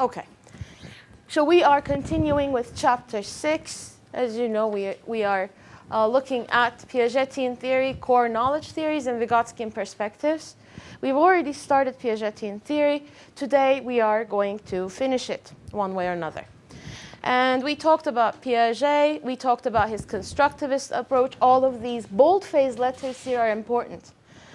Okay. So we are continuing with chapter 6. As you know, we are looking at Piagetian theory, core knowledge theories, and Vygotskian perspectives. We've already started Piagetian theory. Today we are going to finish it one way or another. And we talked about Piaget, we talked about his constructivist approach. All of these bold-faced letters here are important.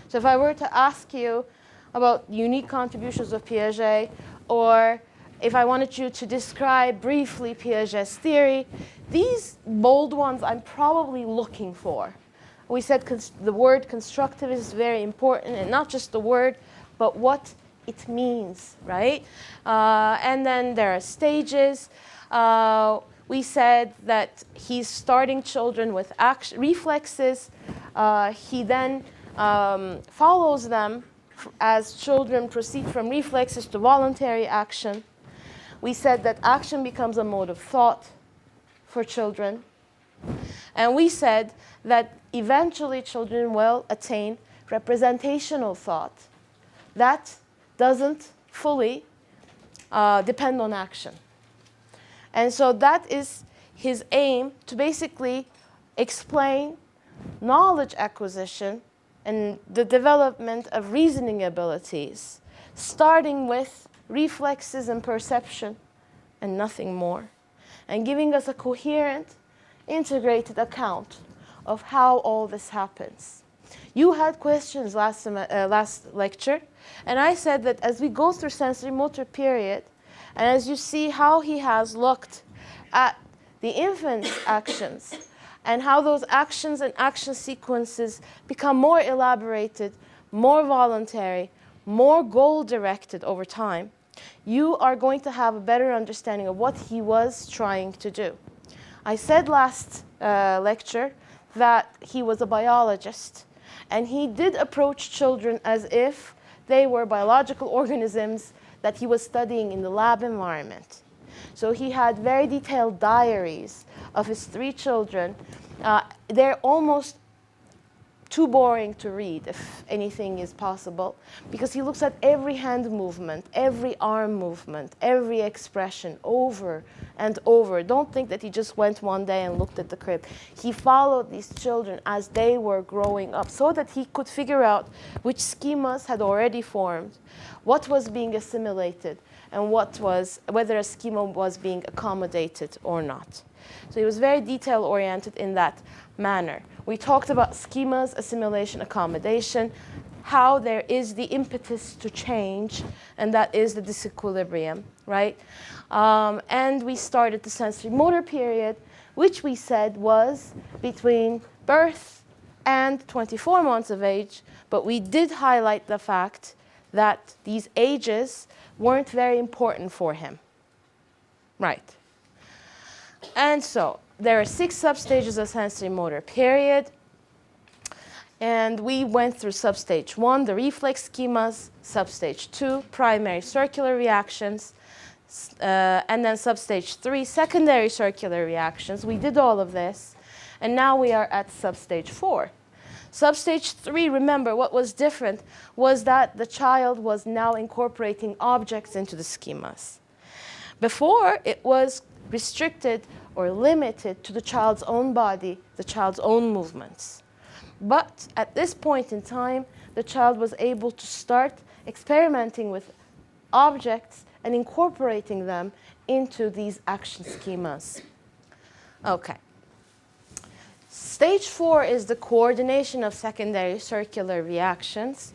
So if I were to ask you about unique contributions of Piaget, or if I wanted you to describe briefly Piaget's theory, these bold ones I'm probably looking for. We said the word constructivist is very important, and not just the word, but what it means, right? And then there are stages. We said that he's starting children with reflexes. He then follows them as children proceed from reflexes to voluntary action. We said that action becomes a mode of thought for children. And we said that eventually children will attain representational thought. That doesn't fully depend on action. And so that is his aim, to basically explain knowledge acquisition and the development of reasoning abilities, starting with reflexes and perception and nothing more, and giving us a coherent, integrated account of how all this happens. You had questions last lecture, and I said that as we go through sensorimotor period, and as you see how he has looked at the infant's actions, and how those actions and action sequences become more elaborated, more voluntary, more goal-directed over time, you are going to have a better understanding of what he was trying to do. I said last lecture that he was a biologist, and he did approach children as if they were biological organisms that he was studying in the lab environment. So he had very detailed diaries of his 3 children. They're almost too boring to read, if anything is possible, because he looks at every hand movement, every arm movement, every expression over and over. Don't think that he just went one day and looked at the crib. He followed these children as they were growing up so that he could figure out which schemas had already formed, what was being assimilated, and whether a schema was being accommodated or not. So he was very detail-oriented in that manner. We talked about schemas, assimilation, accommodation, how there is the impetus to change, and that is the disequilibrium, right? And we started the sensorimotor period, which we said was between birth and 24 months of age, but we did highlight the fact that these ages weren't very important for him, right? And so there are 6 substages of sensorimotor period, and we went through substage 1, the reflex schemas, substage 2, primary circular reactions, and then substage 3, secondary circular reactions. We did all of this, and now we are at substage 4. Substage 3, remember, what was different was that the child was now incorporating objects into the schemas. Before, it was restricted or limited to the child's own body, the child's own movements. But at this point in time, the child was able to start experimenting with objects and incorporating them into these action schemas. Okay. Stage 4 is the coordination of secondary circular reactions.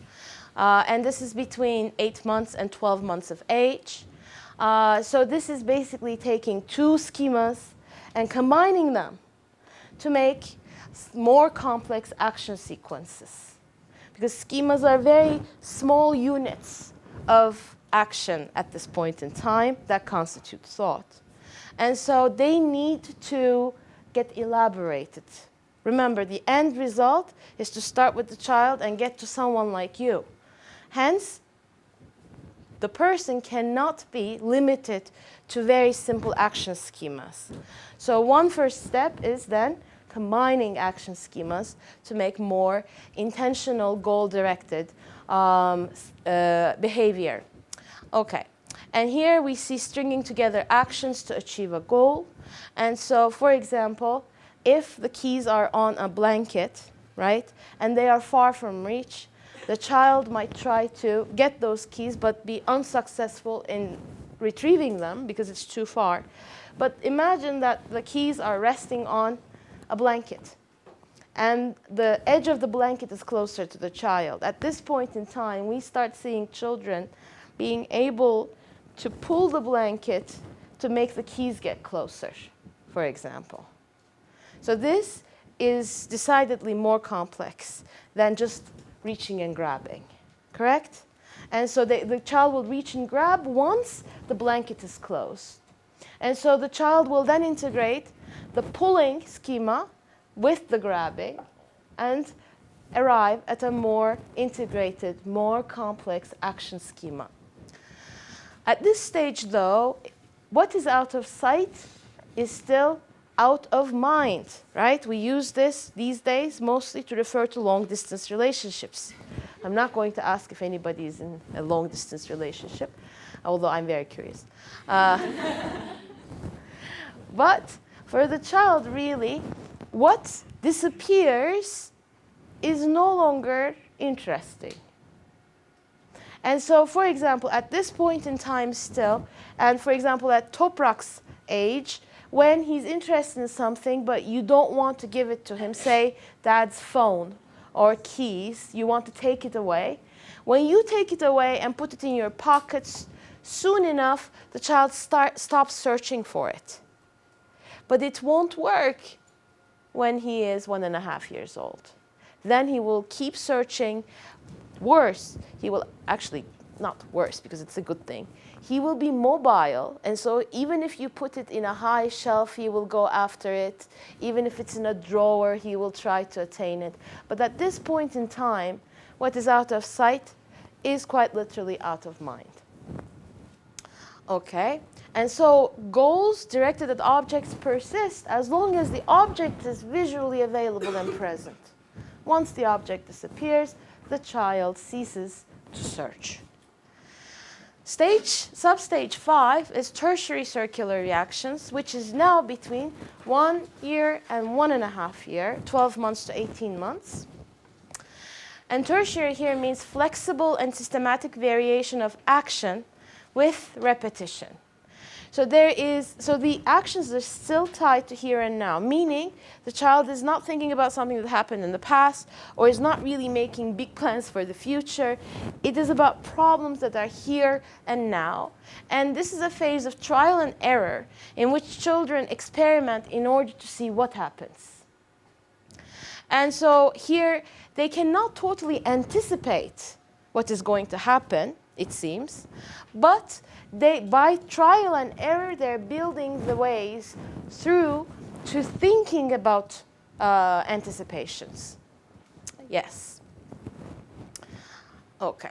And this is between 8 months and 12 months of age. So this is basically taking 2 schemas and combining them to make more complex action sequences. Because schemas are very small units of action at this point in time that constitute thought. And so they need to get elaborated. Remember, the end result is to start with the child and get to someone like you. Hence, the person cannot be limited to very simple action schemas. So one first step is then combining action schemas to make more intentional, goal-directed behavior. Okay. And here we see stringing together actions to achieve a goal. And so, for example, if the keys are on a blanket, right, and they are far from reach, the child might try to get those keys but be unsuccessful in retrieving them because it's too far. But imagine that the keys are resting on a blanket, and the edge of the blanket is closer to the child. At this point in time, we start seeing children being able to pull the blanket to make the keys get closer, for example. So this is decidedly more complex than just reaching and grabbing, correct? And so the child will reach and grab once the blanket is closed. And so the child will then integrate the pulling schema with the grabbing and arrive at a more integrated, more complex action schema. At this stage, though, what is out of sight is still out of mind, right? We use this these days mostly to refer to long-distance relationships. I'm not going to ask if anybody is in a long-distance relationship, although I'm very curious. But for the child, really, what disappears is no longer interesting. And so, for example, at this point in time still, and for example, at Toprak's age, when he's interested in something, but you don't want to give it to him, say dad's phone or keys, you want to take it away. When you take it away and put it in your pockets, soon enough, the child stops searching for it. But it won't work when he is 1.5 years old. Then he will keep searching. Worse, he will actually, not worse because it's a good thing, he will be mobile, and so even if you put it in a high shelf, he will go after it. Even if it's in a drawer, he will try to attain it. But at this point in time, what is out of sight is quite literally out of mind. Okay, and so goals directed at objects persist as long as the object is visually available and present. Once the object disappears, the child ceases to search. Substage 5 is tertiary circular reactions, which is now between 1 year and 1.5 years, 12 months to 18 months. And tertiary here means flexible and systematic variation of action with repetition. So the actions are still tied to here and now, meaning the child is not thinking about something that happened in the past or is not really making big plans for the future. It is about problems that are here and now. And this is a phase of trial and error in which children experiment in order to see what happens. And so here they cannot totally anticipate what is going to happen, it seems, but by trial and error, they're building the ways through to thinking about anticipations. Yes. Okay.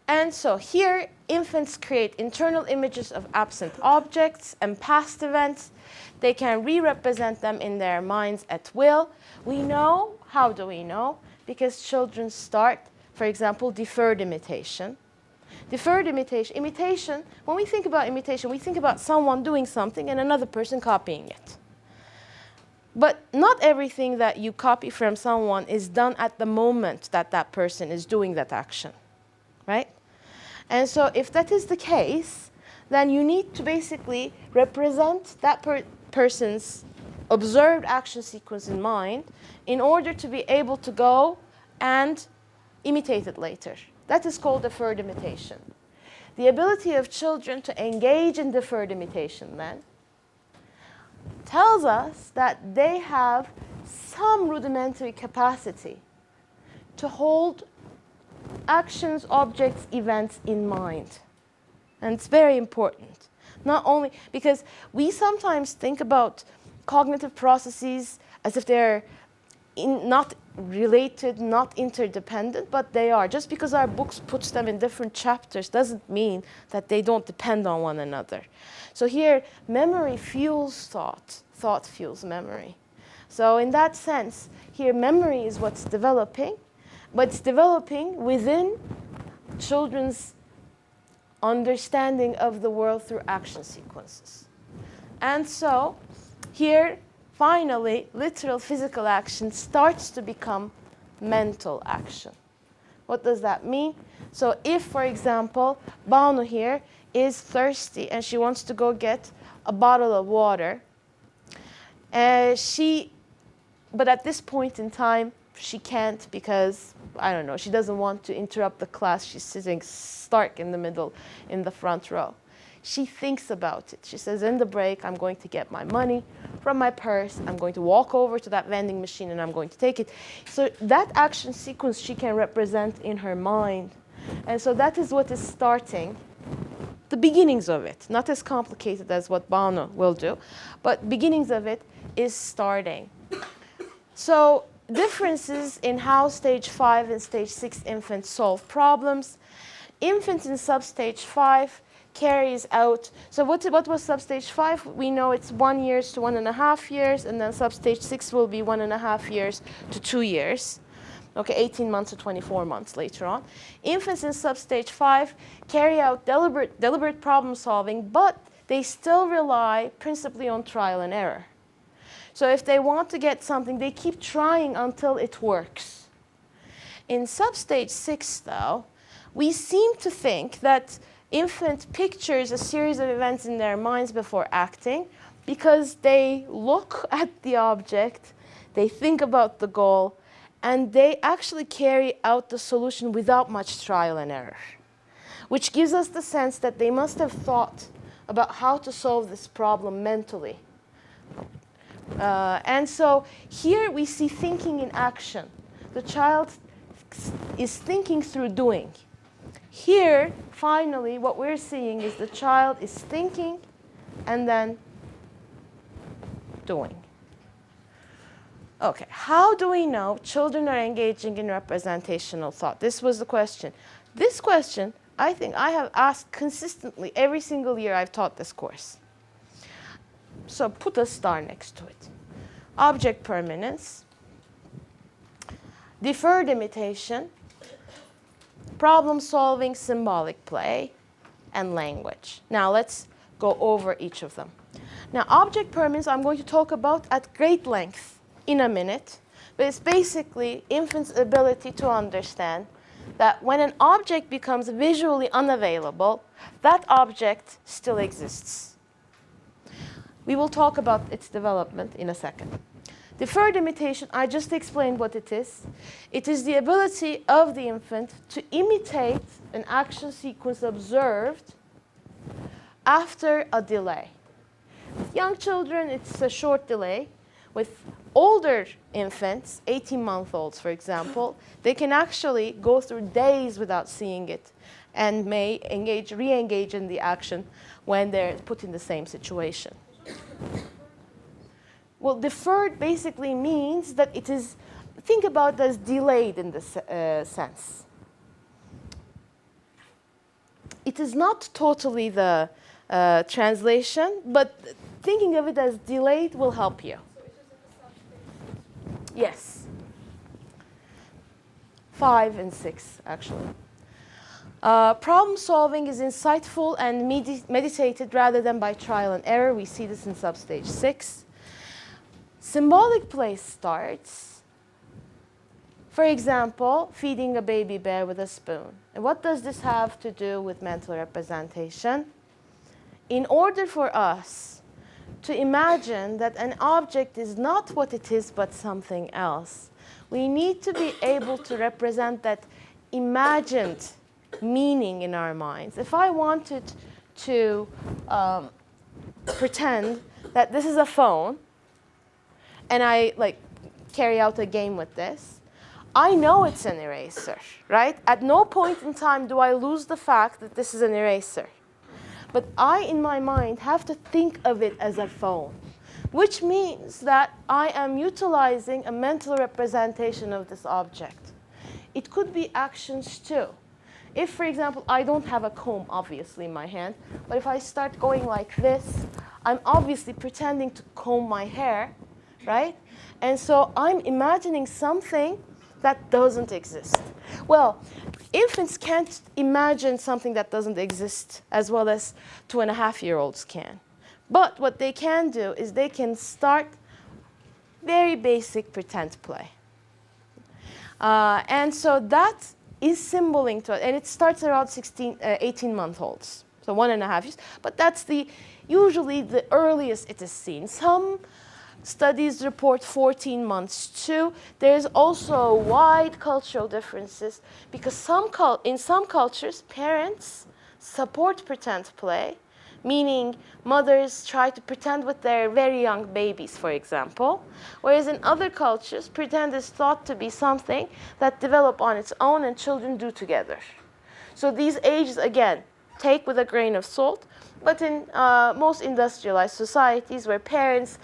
And so here, infants create internal images of absent objects and past events. They can re-represent them in their minds at will. We know, how do we know? Because children start, for example, deferred imitation. Deferred imitation, when we think about imitation, we think about someone doing something and another person copying it. But not everything that you copy from someone is done at the moment that that person is doing that action, right? And so if that is the case, then you need to basically represent that person's observed action sequence in mind in order to be able to go and imitate it later. That is called deferred imitation. The ability of children to engage in deferred imitation, then, tells us that they have some rudimentary capacity to hold actions, objects, events in mind. And it's very important. Not only because we sometimes think about cognitive processes as if they're not related, not interdependent, but they are. Just because our books puts them in different chapters doesn't mean that they don't depend on one another. So here, memory fuels thought, thought fuels memory. So in that sense, here memory is what's developing, but it's developing within children's understanding of the world through action sequences. And so here, finally, literal physical action starts to become mental action. What does that mean? So if, for example, Banu here is thirsty and she wants to go get a bottle of water, but at this point in time, she can't because, I don't know, she doesn't want to interrupt the class. She's sitting stark in the middle, in the front row. She thinks about it. She says, in the break, I'm going to get my money from my purse. I'm going to walk over to that vending machine and I'm going to take it. So that action sequence she can represent in her mind. And so that is what is starting, the beginnings of it. Not as complicated as what Banu will do, but beginnings of it is starting. So differences in how stage 5 and stage 6 infants solve problems. Infants in substage 5 carries out, so what was substage 5? We know it's 1 year to 1.5 years, and then substage 6 will be 1.5 years to 2 years. Okay, 18 months to 24 months later on. Infants in substage 5 carry out deliberate problem solving, but they still rely principally on trial and error. So if they want to get something, they keep trying until it works. In substage 6, though, we seem to think that infant pictures a series of events in their minds before acting because they look at the object, they think about the goal, and they actually carry out the solution without much trial and error, which gives us the sense that they must have thought about how to solve this problem mentally. And so here we see thinking in action. The child is thinking through doing. Here, finally, what we're seeing is the child is thinking and then doing. Okay, how do we know children are engaging in representational thought? This was the question. This question, I think I have asked consistently every single year I've taught this course. So put a star next to it. Object permanence, deferred imitation, problem solving, symbolic play, and language. Now let's go over each of them. Now object permanence I'm going to talk about at great length in a minute, but it's basically infants' ability to understand that when an object becomes visually unavailable, that object still exists. We will talk about its development in a second. Deferred imitation, I just explained what it is. It is the ability of the infant to imitate an action sequence observed after a delay. With young children, it's a short delay. With older infants, 18-month-olds, for example, they can actually go through days without seeing it and may re-engage in the action when they're put in the same situation. Well, deferred basically means that it is, think about it as delayed in this sense. It is not totally the translation, but thinking of it as delayed will help you. Yes. 5 and 6, actually. Problem solving is insightful and meditated rather than by trial and error. We see this in substage 6. Symbolic play starts, for example, feeding a baby bear with a spoon. And what does this have to do with mental representation? In order for us to imagine that an object is not what it is but something else, we need to be able to represent that imagined meaning in our minds. If I wanted to pretend that this is a phone and I carry out a game with this, I know it's an eraser, right? At no point in time do I lose the fact that this is an eraser. But I, in my mind, have to think of it as a phone, which means that I am utilizing a mental representation of this object. It could be actions too. If, for example, I don't have a comb, obviously, in my hand, but if I start going like this, I'm obviously pretending to comb my hair, right? And so I'm imagining something that doesn't exist. Well, infants can't imagine something that doesn't exist as well as 2.5-year-olds can. But what they can do is they can start very basic pretend play. And so that is symboling to it. And it starts around 18-month-olds, so 1.5 years. But that's usually the earliest it is seen. Some studies report 14 months too. There's also wide cultural differences because in some cultures, parents support pretend play, meaning mothers try to pretend with their very young babies, for example. Whereas in other cultures, pretend is thought to be something that develops on its own and children do together. So these ages, again, take with a grain of salt. But in most industrialized societies where parents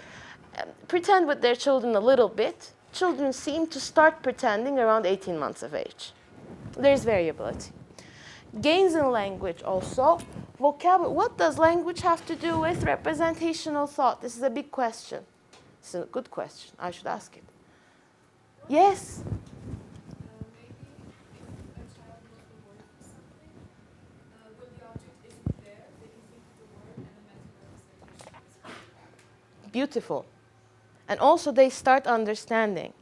pretend with their children a little bit, children seem to start pretending around 18 months of age. There's variability. Gains in language also. Vocabulary. What does language have to do with representational thought? This is a big question. It's a good question. I should ask it. Yes? Maybe if a child knows the word for something, when the object isn't there, they can think of the word and the mental representation is Beautiful. And also they start understanding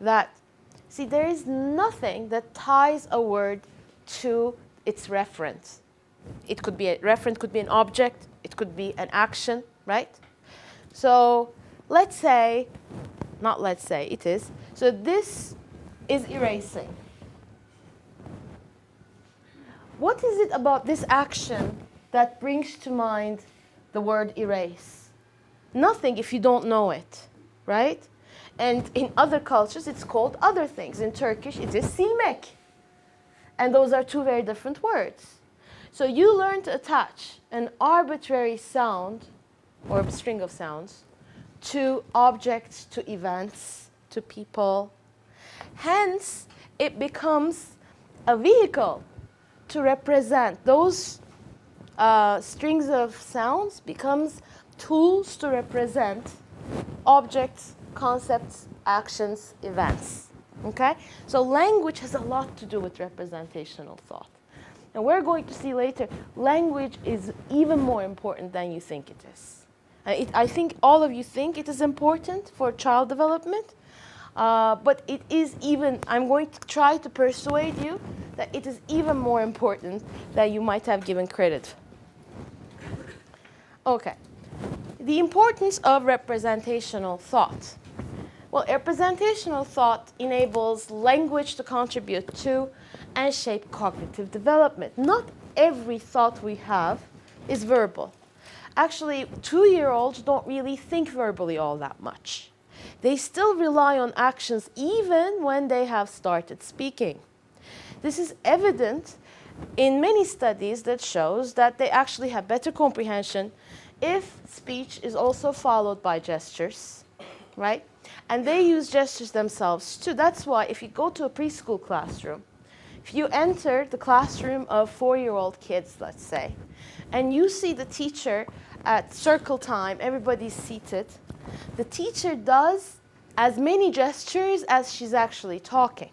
that, see, there is nothing that ties a word to its reference. It could be a reference, could be an object, it could be an action, right? So let's say, not let's say, it is. So this is erasing. What is it about this action that brings to mind the word erase? Nothing if you don't know it, right? And in other cultures, it's called other things. In Turkish, it is silmek. And those are two very different words. So you learn to attach an arbitrary sound or a string of sounds to objects, to events, to people. Hence, it becomes a vehicle to represent. Those strings of sounds becomes tools to represent objects, concepts, actions, events. Okay? So language has a lot to do with representational thought. And we're going to see later, language is even more important than you think it is. I think all of you think it is important for child development, but it is even, I'm going to try to persuade you that it is even more important than you might have given credit. Okay. The importance of representational thought. Well, representational thought enables language to contribute to and shape cognitive development. Not every thought we have is verbal. Actually, 2-year-olds don't really think verbally all that much. They still rely on actions even when they have started speaking. This is evident in many studies that shows that they actually have better comprehension if speech is also followed by gestures, right? And they use gestures themselves too. That's why if you go to a preschool classroom, if you enter the classroom of 4-year-old kids, let's say, and you see the teacher at circle time, everybody's seated, the teacher does as many gestures as she's actually talking.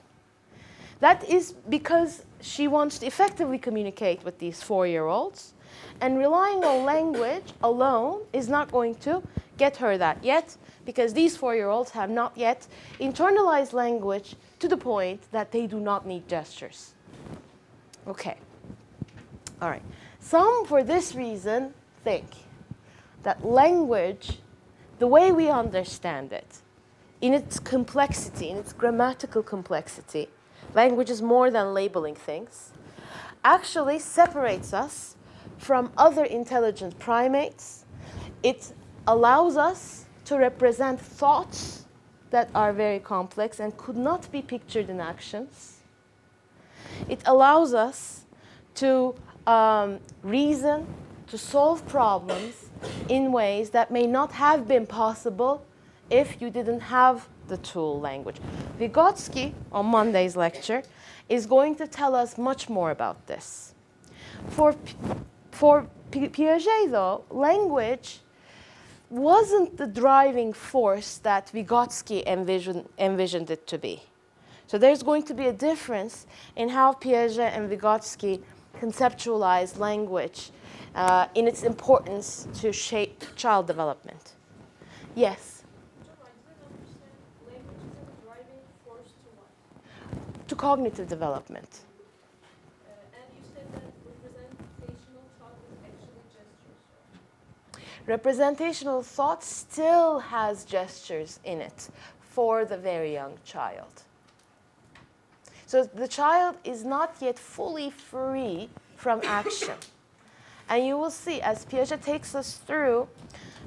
That is because she wants to effectively communicate with these 4-year-olds, and relying on language alone is not going to get her that yet, because these 4-year-olds have not yet internalized language to the point that they do not need gestures. Okay. All right. Some, for this reason, think that language, the way we understand it, in its complexity, in its grammatical complexity, language is more than labeling things, actually separates us from other intelligent primates. It allows us to represent thoughts that are very complex and could not be pictured in actions. It allows us to reason, to solve problems in ways that may not have been possible if you didn't have the tool language. Vygotsky, on Monday's lecture, is going to tell us much more about this. For Piaget, though, language wasn't the driving force that Vygotsky envisioned it to be. So there's going to be a difference in how Piaget and Vygotsky conceptualize language in its importance to shape child development. Yes? I didn't understand language is a driving force to what? To cognitive development. And you said that representational thought is actually gestures. Representational thought still has gestures in it for the very young child. So the child is not yet fully free from action. And you will see, as Piaget takes us through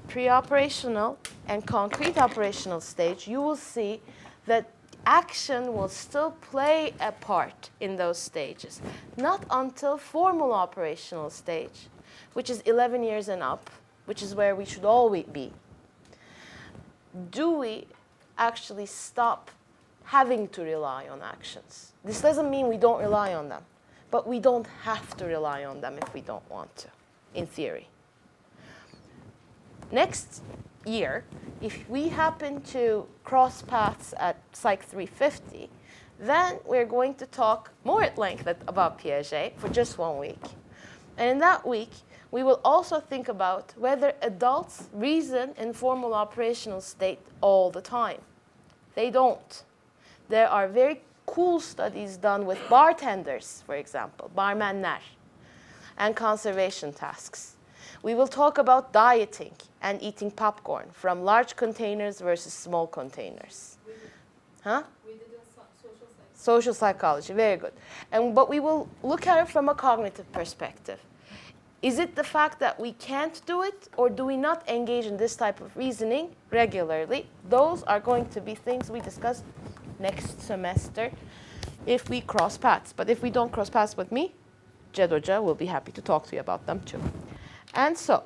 pre-operational and concrete operational stage, you will see that action will still play a part in those stages. Not until formal operational stage, which is 11 years and up, which is where we should always be, do we actually stop having to rely on actions. This doesn't mean we don't rely on them, but we don't have to rely on them if we don't want to, in theory. Next year, if we happen to cross paths at Psych 350, then we're going to talk more at length about Piaget for just 1 week. And in that week, we will also think about whether adults reason in formal operational state all the time. They don't. There are very cool studies done with bartenders, for example, barmenler, and conservation tasks. We will talk about dieting and eating popcorn from large containers versus small containers. Huh? We did a social psychology. Social psychology, very good. But we will look at it from a cognitive perspective. Is it the fact that we can't do it, or do we not engage in this type of reasoning regularly? Those are going to be things we discuss next semester if we cross paths. But if we don't cross paths with me, Jed Hoca will be happy to talk to you about them too. And so,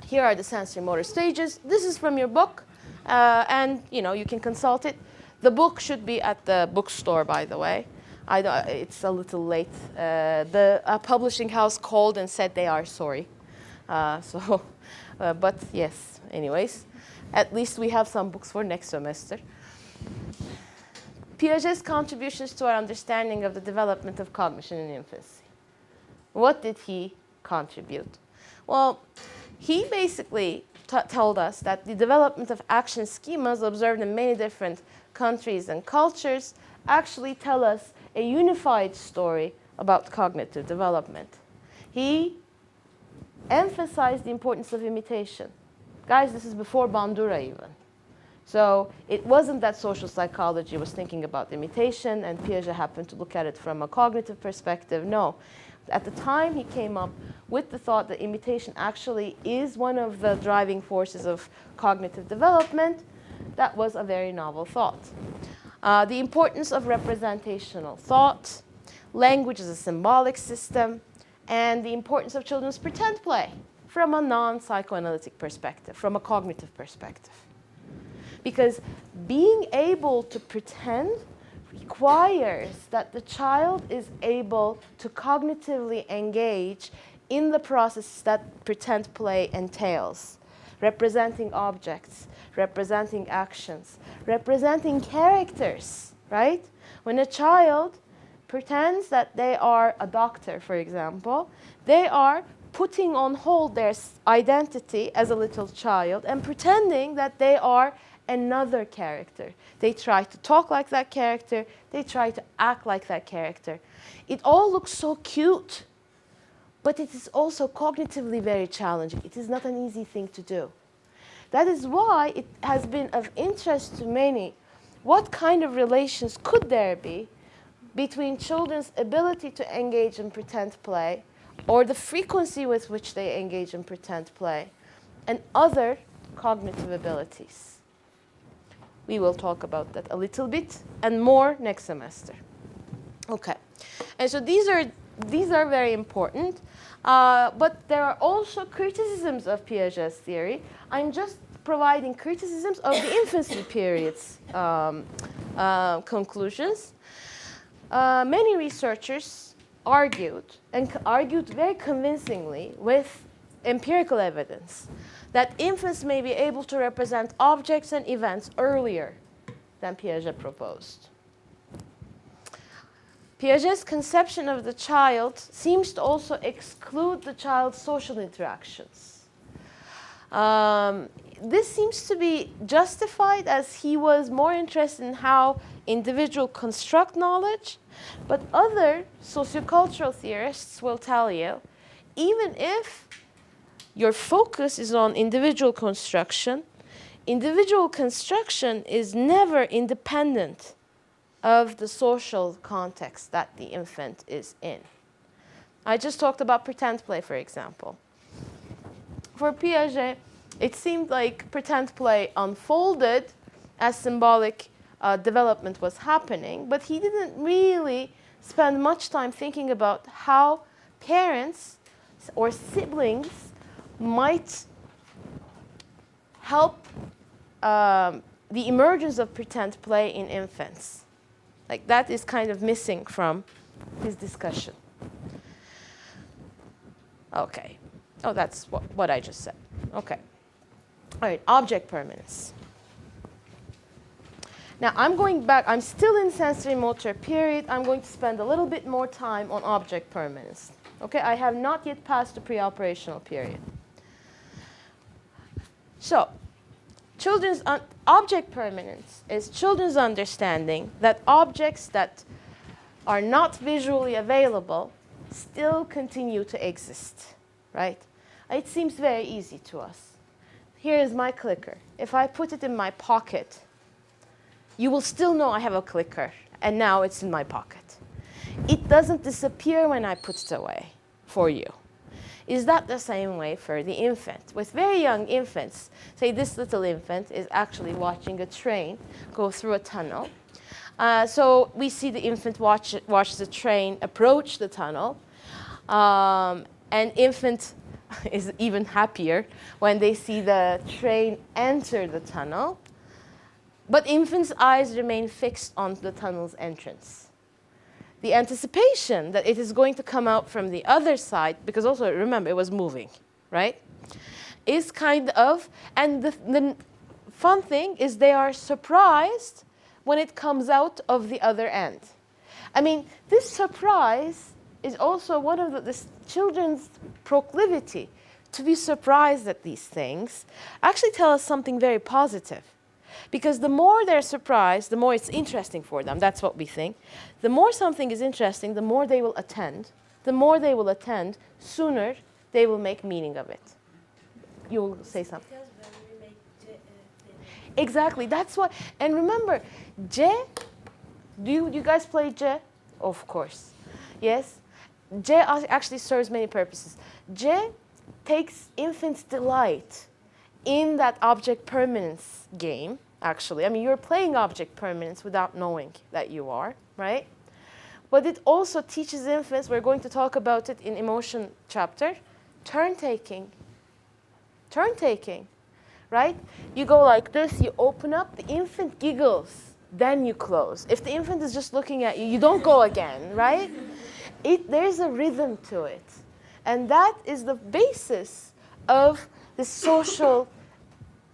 here are the sensorimotor stages. This is from your book, and you can consult it. The book should be at the bookstore, by the way. It's a little late. The publishing house called and said they are sorry. But yes, anyways, at least we have some books for next semester. Piaget's contributions to our understanding of the development of cognition in infancy. What did he contribute? Well, he basically told us that the development of action schemas observed in many different countries and cultures actually tell us a unified story about cognitive development. He emphasized the importance of imitation. Guys, this is before Bandura even. So it wasn't that social psychology was thinking about imitation and Piaget happened to look at it from a cognitive perspective. No. At the time, he came up with the thought that imitation actually is one of the driving forces of cognitive development. That was a very novel thought. The importance of representational thought, language as a symbolic system, and the importance of children's pretend play from a non-psychoanalytic perspective, from a cognitive perspective. Because being able to pretend requires that the child is able to cognitively engage in the process that pretend play entails. Representing objects, representing actions, representing characters, right? When a child pretends that they are a doctor, for example, they are putting on hold their identity as a little child and pretending that they are another character. They try to talk like that character. They try to act like that character. It all looks so cute, but it is also cognitively very challenging. It is not an easy thing to do. That is why it has been of interest to many. What kind of relations could there be between children's ability to engage in pretend play, or the frequency with which they engage in pretend play, and other cognitive abilities? We will talk about that a little bit and more next semester. Okay, and so these are very important, but there are also criticisms of Piaget's theory. I'm just providing criticisms of the infancy period's conclusions. Many researchers argued very convincingly with empirical evidence that infants may be able to represent objects and events earlier than Piaget proposed. Piaget's conception of the child seems to also exclude the child's social interactions. This seems to be justified as he was more interested in how individuals construct knowledge, but other sociocultural theorists will tell you, even if your focus is on individual construction is never independent of the social context that the infant is in. I just talked about pretend play, for example. For Piaget, it seemed like pretend play unfolded as symbolic development was happening, but he didn't really spend much time thinking about how parents or siblings might help the emergence of pretend play in infants. Like, that is kind of missing from his discussion. Okay. Oh, that's what I just said. Okay. All right, object permanence. Now, I'm going back. I'm still in sensorimotor period. I'm going to spend a little bit more time on object permanence. Okay, I have not yet passed the pre-operational period. So, children's object permanence is children's understanding that objects that are not visually available still continue to exist, right? It seems very easy to us. Here is my clicker. If I put it in my pocket, you will still know I have a clicker, and now it's in my pocket. It doesn't disappear when I put it away for you. Is that the same way for the infant? With very young infants, say this little infant is actually watching a train go through a tunnel. So we see the infant watch the train approach the tunnel. And infant is even happier when they see the train enter the tunnel. But infant's eyes remain fixed on the tunnel's entrance. The anticipation that it is going to come out from the other side, because also remember it was moving, right? Is kind of, and the fun thing is they are surprised when it comes out of the other end. I mean, this surprise is also one of the children's proclivity to be surprised at these things actually tell us something very positive. Because the more they're surprised, the more it's interesting for them. That's what we think. The more something is interesting, the more they will attend. The more they will attend, sooner they will make meaning of it. You will say something. Because when we make Exactly. That's what. And remember, J. Do you guys play J? Of course. Yes. J actually serves many purposes. J takes infant's delight in that object permanence game. Actually, I mean, you're playing object permanence without knowing that you are, right? But it also teaches infants, we're going to talk about it in emotion chapter, turn-taking. Turn-taking, right? You go like this, you open up, the infant giggles, then you close. If the infant is just looking at you, you don't go again, right? There's a rhythm to it. And that is the basis of the social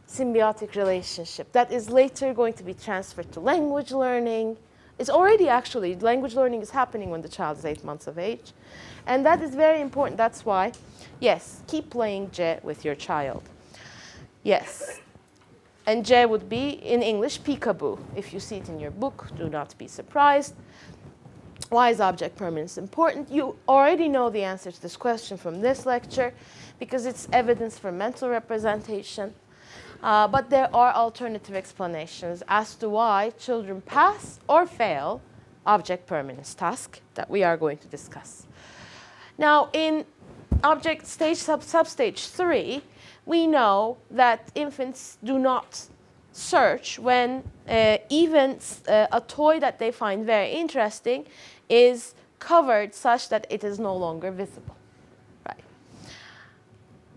symbiotic relationship that is later going to be transferred to language learning. It's already actually, language learning is happening when the child is 8 months of age. And that is very important. That's why, yes, keep playing J with your child. Yes. And J would be, in English, peekaboo. If you see it in your book, do not be surprised. Why is object permanence important? You already know the answer to this question from this lecture because it's evidence for mental representation. But there are alternative explanations as to why children pass or fail object permanence task that we are going to discuss. Now, in object stage substage 3, we know that infants do not search when even a toy that they find very interesting is covered such that it is no longer visible. Right.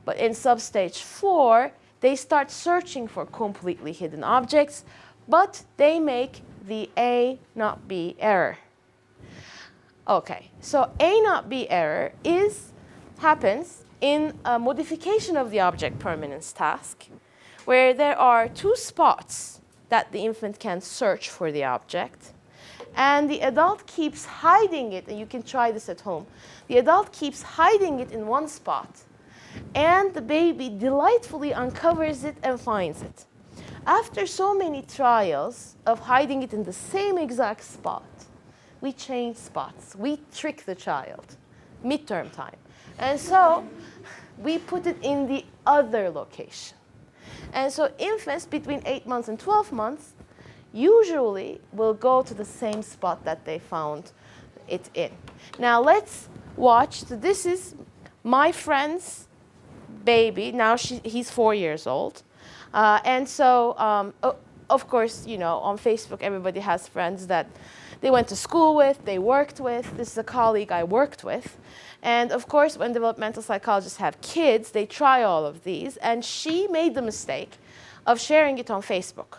But in substage 4, they start searching for completely hidden objects, but they make the A not B error. Okay, so A not B error happens in a modification of the object permanence task, where there are 2 spots that the infant can search for the object. And the adult keeps hiding it, and you can try this at home. The adult keeps hiding it in one spot, and the baby delightfully uncovers it and finds it. After so many trials of hiding it in the same exact spot, we change spots. We trick the child, midterm time. And so we put it in the other location. And so infants between 8 months and 12 months usually will go to the same spot that they found it in. Now let's watch. So this is my friend's baby. Now he's 4 years old. And so, of course, you know, on Facebook, everybody has friends that they went to school with, they worked with. This is a colleague I worked with. And of course, when developmental psychologists have kids, they try all of these. And she made the mistake of sharing it on Facebook.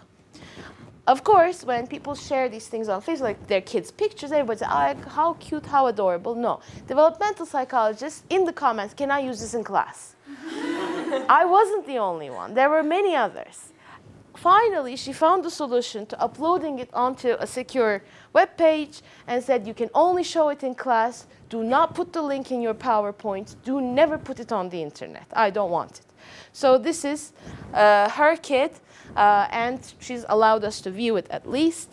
Of course, when people share these things on Facebook, like their kids' pictures, everybody says, oh, how cute, how adorable. No. Developmental psychologists in the comments, can I use this in class? I wasn't the only one. There were many others. Finally, she found the solution to uploading it onto a secure web page and said, you can only show it in class. Do not put the link in your PowerPoint. Do never put it on the internet. I don't want it. So this is her kid, and she's allowed us to view it at least.